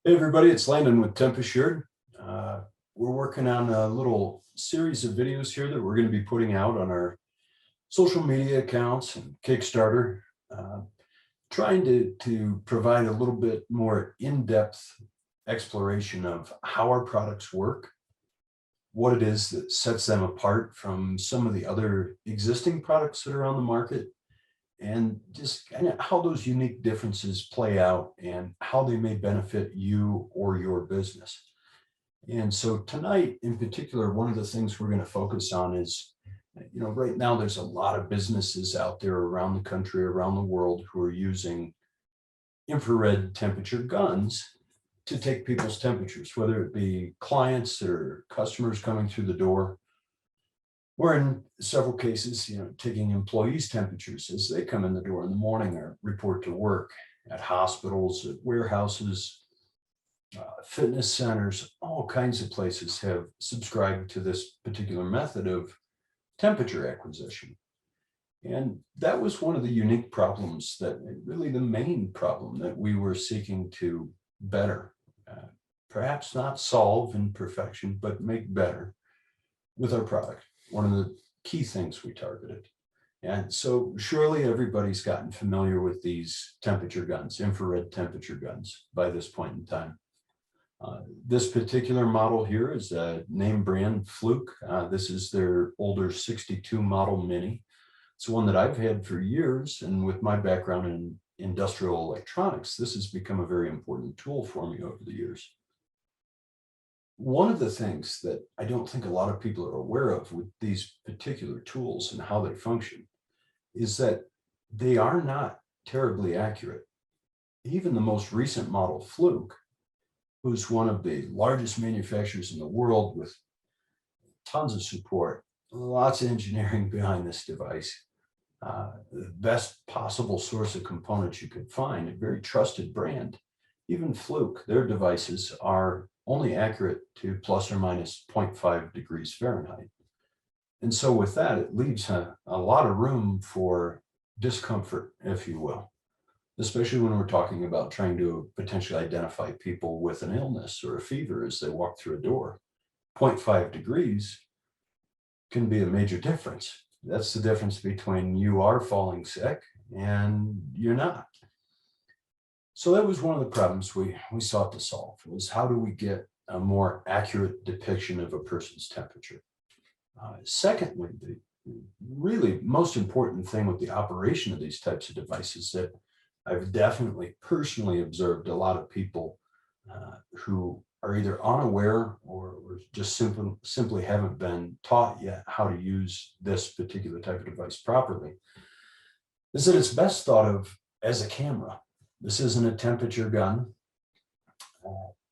Hey everybody, it's Landon with Temp. We're working on a little series of videos here that we're going to be putting out on our social media accounts and Kickstarter, uh, trying to provide a little bit more in-depth exploration of how our products work, what it is that sets them apart from some of the other existing products that are on the market, and just kind of how those unique differences play out and how they may benefit you or your business. And so tonight in particular, one of the things we're going to focus on is, right now there's a lot of businesses out there around the country, around the world, who are using infrared temperature guns to take people's temperatures, whether it be clients or customers coming through the door, or in several cases, taking employees' temperatures as they come in the door in the morning or report to work at hospitals, at warehouses, fitness centers. All kinds of places have subscribed to this particular method of temperature acquisition. And that was one of the unique problems, that really the main problem that we were seeking to better, perhaps not solve in perfection, but make better with our product. One of the key things we targeted. And so surely everybody's gotten familiar with these temperature guns, infrared temperature guns, by this point in time. This particular model here is a name brand Fluke. This is their older 62 model Mini. It's one that I've had for years, and with my background in industrial electronics, this has become a very important tool for me over the years. One of the things that I don't think a lot of people are aware of with these particular tools and how they function is that they are not terribly accurate. Even the most recent model Fluke, who's one of the largest manufacturers in the world with tons of support, lots of engineering behind this device, the best possible source of components you could find, a very trusted brand. Even Fluke, their devices are only accurate to plus or minus 0.5 degrees Fahrenheit. And so with that, it leaves a lot of room for discomfort, if you will, especially when we're talking about trying to potentially identify people with an illness or a fever as they walk through a door. 0.5 degrees can be a major difference. That's the difference between you are falling sick and you're not. So that was one of the problems we sought to solve, was how do we get a more accurate depiction of a person's temperature? Secondly, the really most important thing with the operation of these types of devices that I've definitely personally observed a lot of people who are either unaware or just simply haven't been taught yet how to use this particular type of device properly, is that it's best thought of as a camera. This isn't a temperature gun.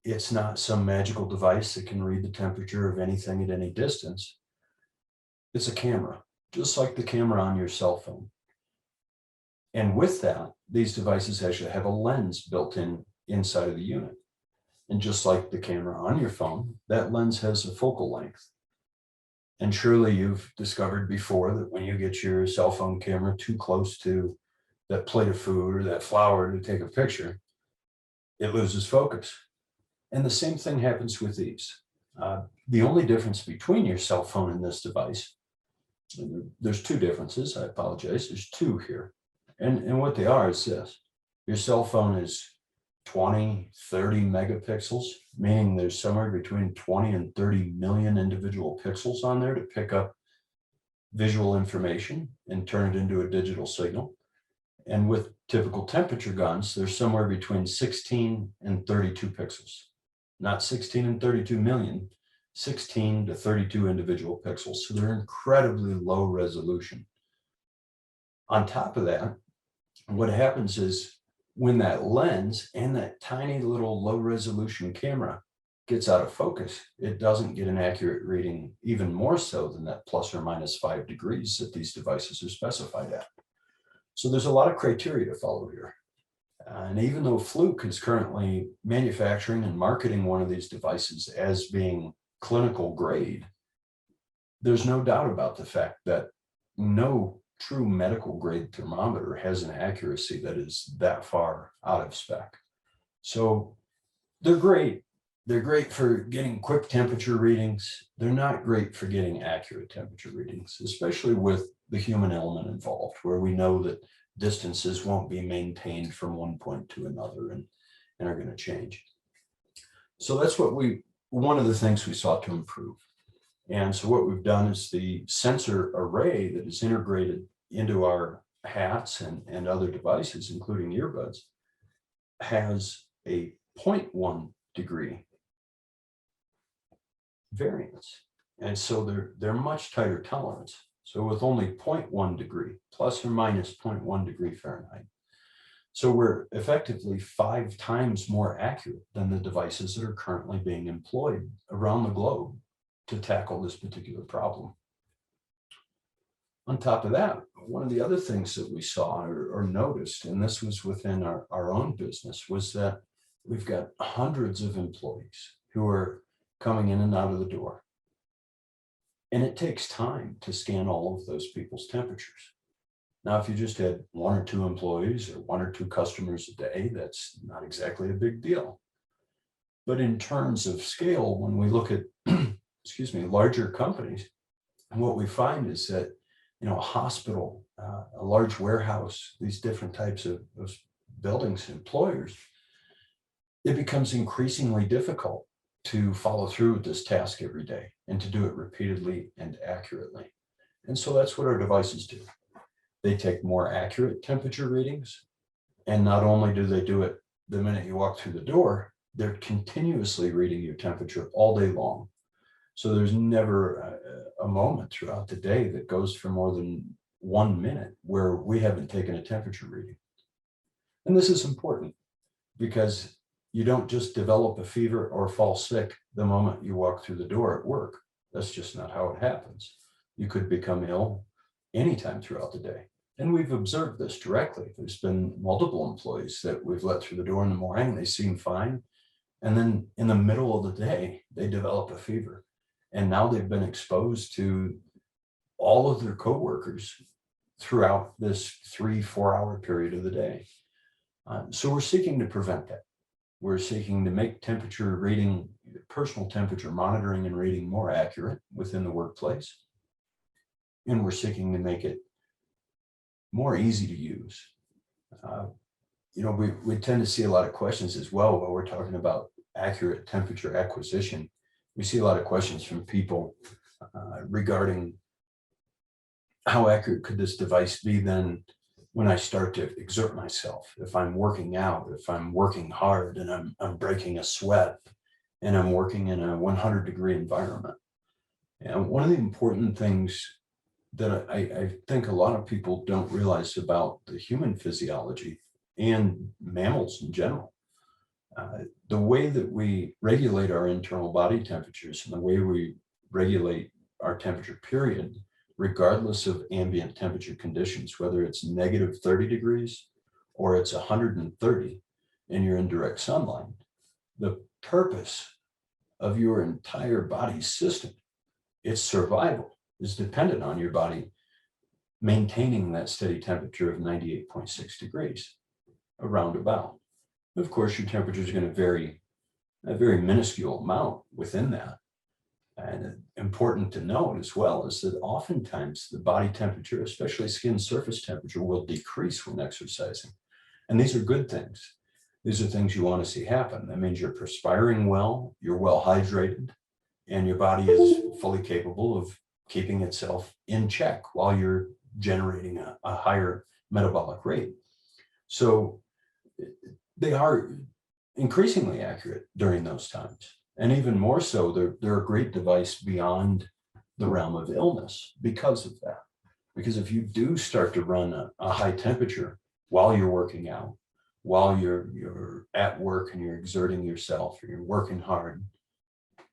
It's not some magical device that can read the temperature of anything at any distance. It's a camera, just like the camera on your cell phone. And with that, these devices actually have a lens built in inside of the unit. And just like the camera on your phone, that lens has a focal length. And surely you've discovered before that when you get your cell phone camera too close to that plate of food or that flower to take a picture, it loses focus. And the same thing happens with these. The only difference between your cell phone and this device, there's two differences, I apologize, there's two here. And what they are is this: your cell phone is 20, 30 megapixels, meaning there's somewhere between 20 and 30 million individual pixels on there to pick up visual information and turn it into a digital signal. And with typical temperature guns, there's somewhere between 16 and 32 pixels, not 16 and 32 million, 16 to 32 individual pixels. So they're incredibly low resolution. On top of that, what happens is when that lens and that tiny little low resolution camera gets out of focus, it doesn't get an accurate reading, even more so than that plus or minus 5 degrees that these devices are specified at. So there's a lot of criteria to follow here. And even though Fluke is currently manufacturing and marketing one of these devices as being clinical grade, there's no doubt about the fact that no true medical grade thermometer has an accuracy that is that far out of spec. So They're great. They're great for getting quick temperature readings. They're not great for getting accurate temperature readings, especially with the human element involved, where we know that distances won't be maintained from one point to another and are going to change. So that's one of the things we sought to improve. And so what we've done is the sensor array that is integrated into our hats and other devices, including earbuds, has a 0.1 degree variance. And so they're much tighter tolerance. So with only 0.1 degree, plus or minus 0.1 degree Fahrenheit. So we're effectively 5 times more accurate than the devices that are currently being employed around the globe to tackle this particular problem. On top of that, one of the other things that we saw or noticed, and this was within our own business, was that we've got hundreds of employees who are coming in and out of the door. And it takes time to scan all of those people's temperatures. Now, if you just had 1 or 2 employees or 1 or 2 customers a day, that's not exactly a big deal. But in terms of scale, when we look at, excuse me, larger companies, what we find is that, a hospital, a large warehouse, these different types of buildings, employers, it becomes increasingly difficult to follow through with this task every day and to do it repeatedly and accurately. And so that's what our devices do. They take more accurate temperature readings. And not only do they do it the minute you walk through the door, they're continuously reading your temperature all day long. So there's never a moment throughout the day that goes for more than 1 minute where we haven't taken a temperature reading. And this is important because you don't just develop a fever or fall sick the moment you walk through the door at work. That's just not how it happens. You could become ill anytime throughout the day. And we've observed this directly. There's been multiple employees that we've let through the door in the morning, they seem fine. And then in the middle of the day, they develop a fever. And now they've been exposed to all of their coworkers throughout this 3-4 hour period of the day. So we're seeking to prevent that. We're seeking to make temperature reading, personal temperature monitoring and reading more accurate within the workplace. And we're seeking to make it more easy to use. We tend to see a lot of questions as well when we're talking about accurate temperature acquisition. We see a lot of questions from people regarding how accurate could this device be then when I start to exert myself, if I'm working out, if I'm working hard and I'm breaking a sweat and I'm working in a 100-degree environment. And one of the important things that I think a lot of people don't realize about the human physiology and mammals in general, the way that we regulate our internal body temperatures and the way we regulate our temperature period, regardless of ambient temperature conditions, whether it's negative 30 degrees or it's 130 and you're in direct sunlight, the purpose of your entire body system, its survival, is dependent on your body maintaining that steady temperature of 98.6 degrees, around about. Of course, your temperature is going to vary a very minuscule amount within that. And important to note as well is that oftentimes the body temperature, especially skin surface temperature, will decrease when exercising. And these are good things. These are things you want to see happen. That means you're perspiring well, you're well hydrated, and your body is fully capable of keeping itself in check while you're generating a higher metabolic rate. So they are increasingly accurate during those times. And even more so, they're a great device beyond the realm of illness because of that. Because if you do start to run a high temperature while you're working out, while you're at work and you're exerting yourself, or you're working hard,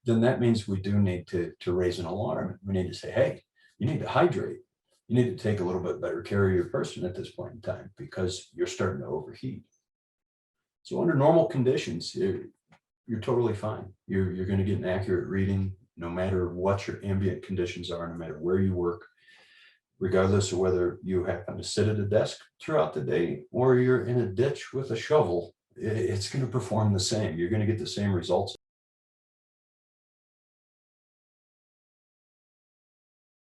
then that means we do need to raise an alarm. We need to say, hey, you need to hydrate. You need to take a little bit better care of your person at this point in time because you're starting to overheat. So under normal conditions, you're totally fine. You're going to get an accurate reading no matter what your ambient conditions are, no matter where you work, regardless of whether you happen to sit at a desk throughout the day or you're in a ditch with a shovel it's going to perform the same. You're going to get the same results.